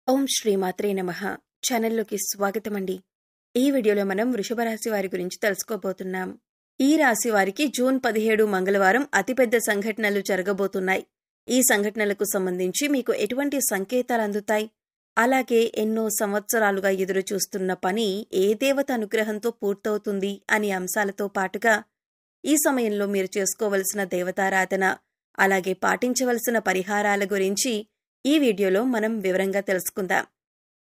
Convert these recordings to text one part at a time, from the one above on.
ఓం శ్రీమాత్రే నమః. ఛానల్లోకి స్వాగతమండి. ఈ వీడియోలో మనం వృషభ రాశి వారి గురించి తెలుసుకోబోతున్నాం. ఈ రాశి వారికి జూన్ 17 మంగళవారం అతిపెద్ద సంఘటనలు జరగబోతున్నాయి. ఈ సంఘటనలకు సంబంధించి మీకు ఎటువంటి సంకేతాలు అందుతాయి? అలాగే ఎన్నో సంవత్సరాలుగా ఎదురు చూస్తున్న పని ఏ దేవత అనుగ్రహంతో పూర్తవుతుంది అనే అంశాలతో పాటుగా ఈ సమయంలో మీరు చేసుకోవలసిన దేవతారాధన, అలాగే పాటించవలసిన పరిహారాల గురించి ఈ వీడియోలో మనం వివరంగా తెలుసుకుందాం.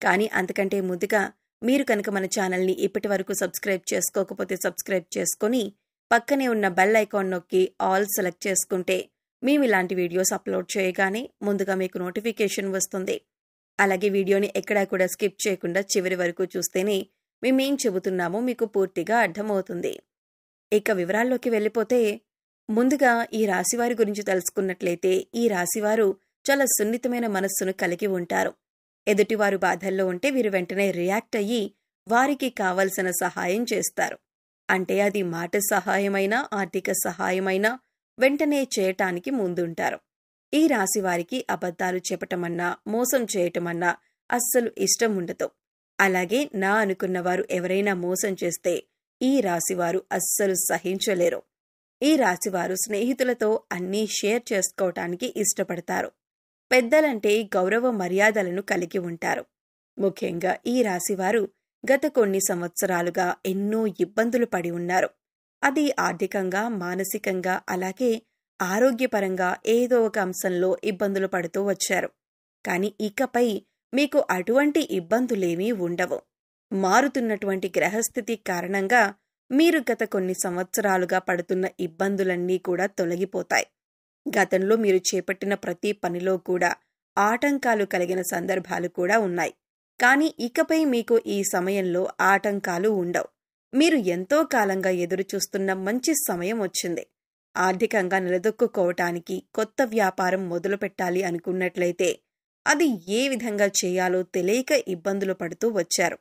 కానీ అంతకంటే ముందుగా మీరు కనుక మన ఛానల్ని ఇప్పటి వరకు సబ్స్క్రైబ్ చేసుకోకపోతే సబ్స్క్రైబ్ చేసుకొని పక్కనే ఉన్న బెల్ ఐకాన్ నొక్కి ఆల్ సెలెక్ట్ చేసుకుంటే మేము ఇలాంటి వీడియోస్ అప్లోడ్ చేయగానే ముందుగా మీకు నోటిఫికేషన్ వస్తుంది. అలాగే వీడియోని ఎక్కడా కూడా స్కిప్ చేయకుండా చివరి వరకు చూస్తేనే మేమేం చెబుతున్నామో మీకు పూర్తిగా అర్థమవుతుంది. ఇక వివరాల్లోకి వెళ్ళిపోతే ముందుగా ఈ రాశివారి గురించి తెలుసుకున్నట్లయితే ఈ రాశివారు చాలా సున్నితమైన మనస్సును కలిగి ఉంటారు. ఎదుటివారు బాధల్లో ఉంటే వీరు వెంటనే రియాక్ట్ అయ్యి వారికి కావలసిన సహాయం చేస్తారు. అంటే అది మాట సహాయమైనా, ఆర్థిక సహాయమైనా వెంటనే చేయటానికి ముందుంటారు. ఈ రాశి వారికి అబద్ధాలు చెప్పటమన్నా, మోసం చేయటమన్నా అస్సలు ఇష్టం ఉండదు. అలాగే నా అనుకున్న వారు ఎవరైనా మోసం చేస్తే ఈ రాశివారు అస్సలు సహించలేరు. ఈ రాశివారు స్నేహితులతో అన్నీ షేర్ చేసుకోవటానికి ఇష్టపడతారు. పెద్దలంటే గౌరవ మర్యాదలను కలిగి ఉంటారు. ముఖ్యంగా ఈ రాశివారు గత కొన్ని సంవత్సరాలుగా ఎన్నో ఇబ్బందులు పడి ఉన్నారు. అది ఆర్థికంగా, మానసికంగా, అలాగే ఆరోగ్యపరంగా ఏదో ఒక అంశంలో ఇబ్బందులు పడుతూ వచ్చారు. కానీ ఇకపై మీకు అటువంటి ఇబ్బందులేమీ ఉండవు. మారుతున్నటువంటి గ్రహస్థితి కారణంగా మీరు గత కొన్ని సంవత్సరాలుగా పడుతున్న ఇబ్బందులన్నీ కూడా తొలగిపోతాయి. గతంలో మీరు చేపట్టిన ప్రతి పనిలో కూడా ఆటంకాలు కలిగిన సందర్భాలు కూడా ఉన్నాయి. కానీ ఇకపై మీకు ఈ సమయంలో ఆటంకాలు ఉండవు. మీరు ఎంతో కాలంగా ఎదురుచూస్తున్న మంచి సమయం వచ్చింది. ఆర్థికంగా నిలదొక్కుకోవటానికి కొత్త వ్యాపారం మొదలుపెట్టాలి అనుకున్నట్లయితే అది ఏ విధంగా చేయాలో తెలియక ఇబ్బందులు పడుతూ వచ్చారు.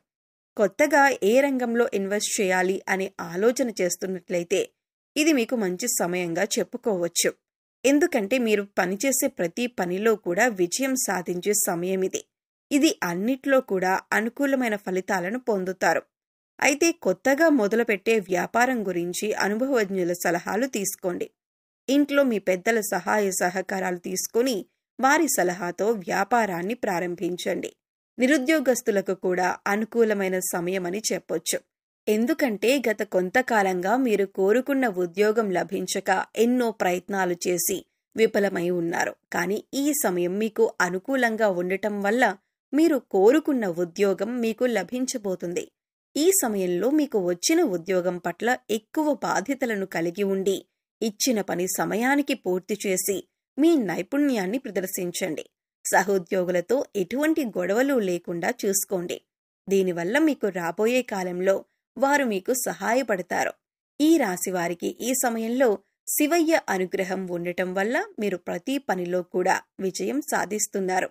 కొత్తగా ఏ రంగంలో ఇన్వెస్ట్ చేయాలి అనే ఆలోచన చేస్తున్నట్లయితే ఇది మీకు మంచి సమయంగా చెప్పుకోవచ్చు. ఎందుకంటే మీరు పనిచేసే ప్రతి పనిలో కూడా విజయం సాధించే సమయం ఇది. ఇది అన్నిట్లో కూడా అనుకూలమైన ఫలితాలను పొందుతారు. అయితే కొత్తగా మొదలుపెట్టే వ్యాపారం గురించి అనుభవజ్ఞుల సలహాలు తీసుకోండి. ఇంట్లో మీ పెద్దల సహాయ సహకారాలు తీసుకుని వారి సలహాతో వ్యాపారాన్ని ప్రారంభించండి. నిరుద్యోగస్తులకు కూడా అనుకూలమైన సమయమని చెప్పొచ్చు. ఎందుకంటే గత కొంతకాలంగా మీరు కోరుకున్న ఉద్యోగం లభించక ఎన్నో ప్రయత్నాలు చేసి విఫలమై ఉన్నారు. కానీ ఈ సమయం మీకు అనుకూలంగా ఉండటం వల్ల మీరు కోరుకున్న ఉద్యోగం మీకు లభించబోతుంది. ఈ సమయంలో మీకు వచ్చిన ఉద్యోగం పట్ల ఎక్కువ బాధ్యతలను కలిగి ఉండి ఇచ్చిన పని సమయానికి పూర్తి చేసి మీ నైపుణ్యాన్ని ప్రదర్శించండి. సహోద్యోగులతో ఎటువంటి గొడవలు లేకుండా చూసుకోండి. దీనివల్ల మీకు రాబోయే కాలంలో వారు మీకు సహాయపడతారు. ఈ రాశి వారికి ఈ సమయంలో శివయ్య అనుగ్రహం ఉండటం వల్ల మీరు ప్రతి పనిలో కూడా విజయం సాధిస్తున్నారు.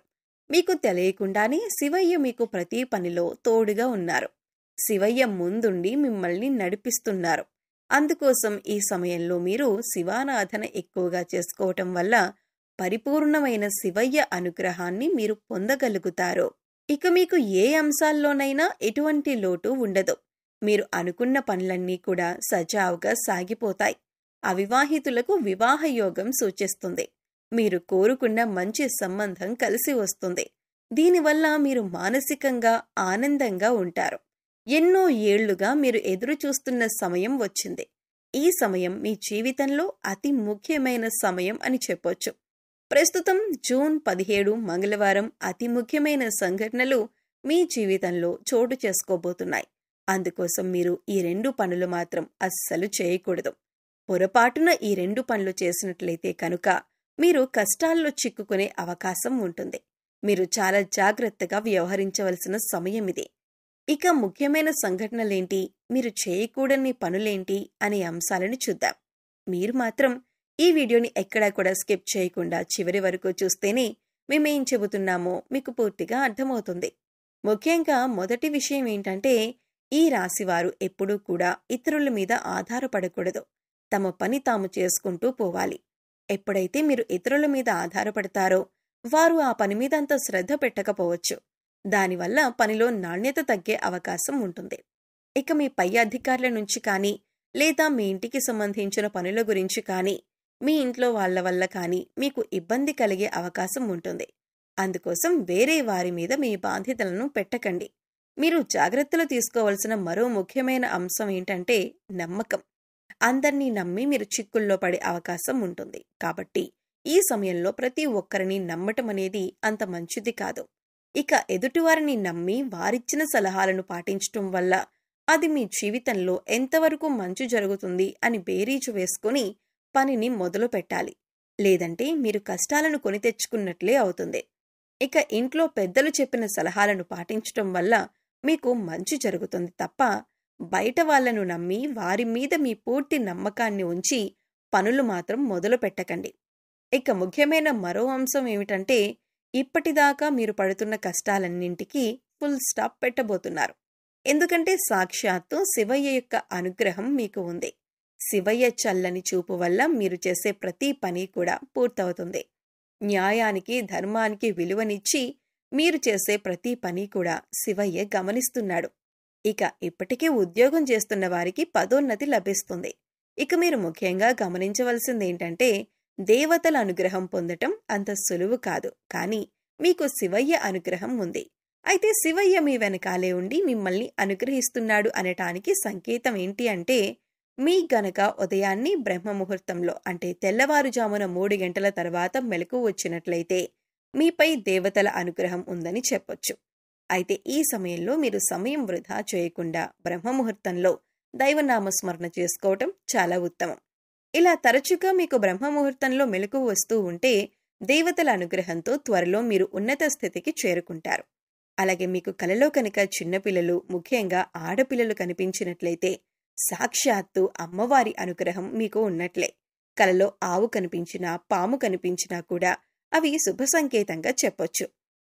మీకు తెలియకుండానే శివయ్య మీకు ప్రతి పనిలో తోడుగా ఉన్నారు. శివయ్య ముందుండి మిమ్మల్ని నడిపిస్తున్నారు. అందుకోసం ఈ సమయంలో మీరు శివారాధన ఎక్కువగా చేసుకోవటం వల్ల పరిపూర్ణమైన శివయ్య అనుగ్రహాన్ని మీరు పొందగలుగుతారు. ఇక మీకు ఏ అంశాల్లోనైనా ఎటువంటి లోటు ఉండదు. మీరు అనుకున్న పనులన్నీ కూడా సజావుగా సాగిపోతాయి. అవివాహితులకు వివాహ యోగం సూచిస్తుంది. మీరు కోరుకున్న మంచి సంబంధం కలిసి వస్తుంది. దీనివల్ల మీరు మానసికంగా ఆనందంగా ఉంటారు. ఎన్నో ఏళ్లుగా మీరు ఎదురు చూస్తున్న సమయం వచ్చింది. ఈ సమయం మీ జీవితంలో అతి ముఖ్యమైన సమయం అని చెప్పొచ్చు. ప్రస్తుతం జూన్ 17 మంగళవారం అతి ముఖ్యమైన సంఘటనలు మీ జీవితంలో చోటు చేసుకోబోతున్నాయి. అందుకోసం మీరు ఈ 2 పనులు మాత్రం అస్సలు చేయకూడదు. పొరపాటున ఈ 2 పనులు చేసినట్లయితే కనుక మీరు కష్టాల్లో చిక్కుకునే అవకాశం ఉంటుంది. మీరు చాలా జాగ్రత్తగా వ్యవహరించవలసిన సమయం ఇది. ఇక ముఖ్యమైన సంఘటనలేంటి, మీరు చేయకూడని పనులేంటి అనే అంశాలను చూద్దాం. మీరు మాత్రం ఈ వీడియోని ఎక్కడా కూడా స్కిప్ చేయకుండా చివరి వరకు చూస్తేనే మేమేం చెబుతున్నామో మీకు పూర్తిగా అర్థమవుతుంది. ముఖ్యంగా మొదటి విషయం ఏంటంటే ఈ రాశివారు ఎప్పుడూ కూడా ఇతరుల మీద ఆధారపడకూడదు. తమ పని తాము చేసుకుంటూ పోవాలి. ఎప్పుడైతే మీరు ఇతరుల మీద ఆధారపడతారో వారు ఆ పని మీద అంత శ్రద్ధ పెట్టకపోవచ్చు. దానివల్ల పనిలో నాణ్యత తగ్గే అవకాశం ఉంటుంది. ఇక మీ పై అధికారుల నుంచి కానీ, లేదా మీ ఇంటికి సంబంధించిన పనుల గురించి కానీ, మీ ఇంట్లో వాళ్ళ వల్ల కానీ మీకు ఇబ్బంది కలిగే అవకాశం ఉంటుంది. అందుకోసం వేరే వారి మీద మీ బాధ్యతలను పెట్టకండి. మీరు జాగ్రత్తలు తీసుకోవాల్సిన మరో ముఖ్యమైన అంశం ఏంటంటే నమ్మకం. అందర్నీ నమ్మి మీరు చిక్కుల్లో పడే అవకాశం ఉంటుంది. కాబట్టి ఈ సమయంలో ప్రతి ఒక్కరిని నమ్మటం అనేది అంత మంచిది కాదు. ఇక ఎదుటివారిని నమ్మి వారిచ్చిన సలహాలను పాటించటం వల్ల అది మీ జీవితంలో ఎంతవరకు మంచి జరుగుతుంది అని బేరీజు వేసుకుని పనిని మొదలు పెట్టాలి. లేదంటే మీరు కష్టాలను కొని తెచ్చుకున్నట్లే అవుతుంది. ఇక ఇంట్లో పెద్దలు చెప్పిన సలహాలను పాటించటం వల్ల మీకు మంచి జరుగుతుంది తప్ప బయట వాళ్లను నమ్మి వారి మీద మీ పూర్తి నమ్మకాన్ని ఉంచి పనులు మాత్రం మొదలు పెట్టకండి. ఇక ముఖ్యమైన మరో అంశం ఏమిటంటే ఇప్పటిదాకా మీరు పడుతున్న కష్టాలన్నింటికీ ఫుల్ స్టాప్ పెట్టబోతున్నారు. ఎందుకంటే సాక్షాత్తు శివయ్య యొక్క అనుగ్రహం మీకు ఉంది. శివయ్య చల్లని చూపు వల్ల మీరు చేసే ప్రతి పని కూడా పూర్తవుతుంది. న్యాయానికి ధర్మానికి విలువనిచ్చి మీరు చేసే ప్రతి పని కూడా శివయ్య గమనిస్తున్నాడు. ఇక ఇప్పటికే ఉద్యోగం చేస్తున్న వారికి పదోన్నతి లభిస్తుంది. ఇక మీరు ముఖ్యంగా గమనించవలసిందేంటంటే దేవతల అనుగ్రహం పొందటం అంత సులువు కాదు. కానీ మీకు శివయ్య అనుగ్రహం ఉంది. అయితే శివయ్య మీ వెనకాలే ఉండి మిమ్మల్ని అనుగ్రహిస్తున్నాడు అనటానికి సంకేతం ఏంటి అంటే మీ గనక ఉదయాన్ని బ్రహ్మముహూర్తంలో అంటే తెల్లవారుజామున 3 గంటల తర్వాత మెలకువ వచ్చినట్లయితే మీపై దేవతల అనుగ్రహం ఉందని చెప్పొచ్చు. అయితే ఈ సమయంలో మీరు సమయం వృధా చేయకుండా బ్రహ్మముహూర్తంలో దైవనామస్మరణ చేసుకోవటం చాలా ఉత్తమం. ఇలా తరచుగా మీకు బ్రహ్మముహూర్తంలో మెలకువ వస్తూ ఉంటే దేవతల అనుగ్రహంతో త్వరలో మీరు ఉన్నత స్థితికి చేరుకుంటారు. అలాగే మీకు కలలో కనుక చిన్నపిల్లలు ముఖ్యంగా ఆడపిల్లలు కనిపించినట్లయితే సాక్షాత్తు అమ్మవారి అనుగ్రహం మీకు ఉన్నట్లే. కలలో ఆవు కనిపించినా పాము కనిపించినా కూడా అవి శుభ సంకేతంగా చెప్పొచ్చు.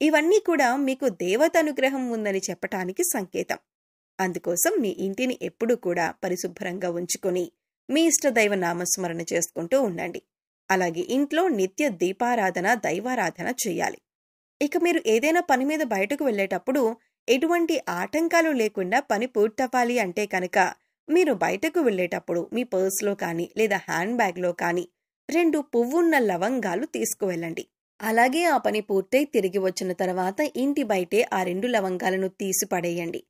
ఇవన్నీ కూడా మీకు దేవత అనుగ్రహం ఉందని చెప్పటానికి సంకేతం. అందుకోసం మీ ఇంటిని ఎప్పుడూ కూడా పరిశుభ్రంగా ఉంచుకొని మీ ఇష్టదైవ నామస్మరణ చేసుకుంటూ ఉండండి. అలాగే ఇంట్లో నిత్య దీపారాధన దైవారాధన చేయాలి. ఇక మీరు ఏదైనా పని మీద బయటకు వెళ్లేటప్పుడు ఎటువంటి ఆటంకాలు లేకుండా పని పూర్తవ్వాలి అంటే కనుక మీరు బయటకు వెళ్లేటప్పుడు మీ పర్స్లో కానీ లేదా హ్యాండ్ బ్యాగ్లో కానీ 2 పువ్వున్న లవంగాలు తీసుకువెళ్ళండి. అలాగే ఆ పని పూర్తయి తిరిగి వచ్చిన తర్వాత ఇంటి బయటే ఆ 2 లవంగాలను తీసి పడేయండి.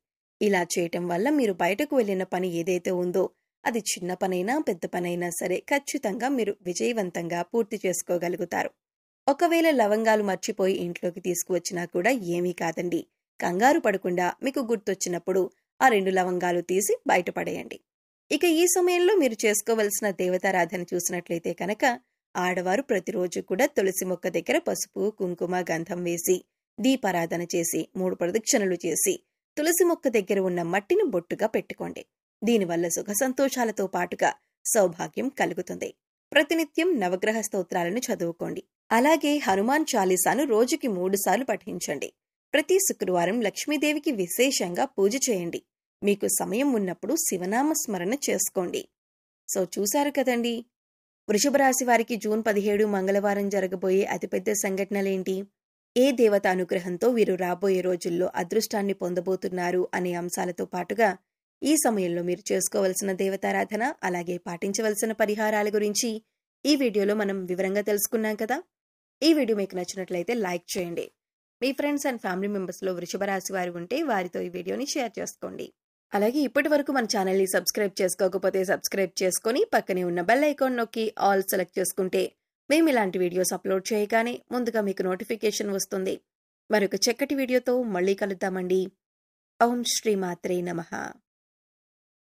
ఇలా చేయటం వల్ల మీరు బయటకు వెళ్లిన పని ఏదైతే ఉందో అది చిన్న పనైనా పెద్ద పనైనా సరే ఖచ్చితంగా మీరు విజయవంతంగా పూర్తి చేసుకోగలుగుతారు. ఒకవేళ లవంగాలు మర్చిపోయి ఇంట్లోకి తీసుకువచ్చినా కూడా ఏమీ కాదండి. కంగారు పడకుండా మీకు గుర్తొచ్చినప్పుడు ఆ 2 లవంగాలు తీసి బయటపడేయండి. ఇక ఈ సమయంలో మీరు చేసుకోవలసిన దేవతారాధన చూసినట్లయితే కనుక ఆడవారు ప్రతిరోజు కూడా తులసి మొక్క దగ్గర పసుపు కుంకుమ గంధం వేసి దీపారాధన చేసి 3 ప్రదక్షిణలు చేసి తులసి మొక్క దగ్గర ఉన్న మట్టిని బొట్టుగా పెట్టుకోండి. దీనివల్ల సుఖ సంతోషాలతో పాటుగా సౌభాగ్యం కలుగుతుంది. ప్రతినిత్యం నవగ్రహ స్తోత్రాలను చదువుకోండి. అలాగే హనుమాన్ చాలీసాను రోజుకి 3 సార్లు పఠించండి. ప్రతి శుక్రవారం లక్ష్మీదేవికి విశేషంగా పూజ చేయండి. మీకు సమయం ఉన్నప్పుడు శివనామ స్మరణ చేసుకోండి. సో చూశారు కదండి, వృషభ రాశి వారికి జూన్ 17 మంగళవారం జరగబోయే అతిపెద్ద సంఘటనలేంటి, ఏ దేవత అనుగ్రహంతో వీరు రాబోయే రోజుల్లో అదృష్టాన్ని పొందబోతున్నారు అనే అంశాలతో పాటుగా ఈ సమయంలో మీరు చేసుకోవలసిన దేవతారాధన అలాగే పాటించవలసిన పరిహారాల గురించి ఈ వీడియోలో మనం వివరంగా తెలుసుకున్నాం కదా. ఈ వీడియో మీకు నచ్చినట్లయితే లైక్ చేయండి. మీ ఫ్రెండ్స్ అండ్ ఫ్యామిలీ మెంబర్స్లో వృషభ రాశి వారు ఉంటే వారితో ఈ వీడియోని షేర్ చేసుకోండి. అలాగే ఇప్పటి వరకు మన ఛానల్ని సబ్స్క్రైబ్ చేసుకోకపోతే సబ్స్క్రైబ్ చేసుకొని పక్కనే ఉన్న బెల్ ఐకాన్ నొక్కి ఆల్ సెలెక్ట్ చేసుకుంటే మేము ఇలాంటి వీడియోస్ అప్లోడ్ చేయగానే ముందుగా మీకు నోటిఫికేషన్ వస్తుంది. మరొక చక్కటి వీడియోతో మళ్ళీ కలుద్దామండి. ఓం శ్రీ మాత్రే నమః.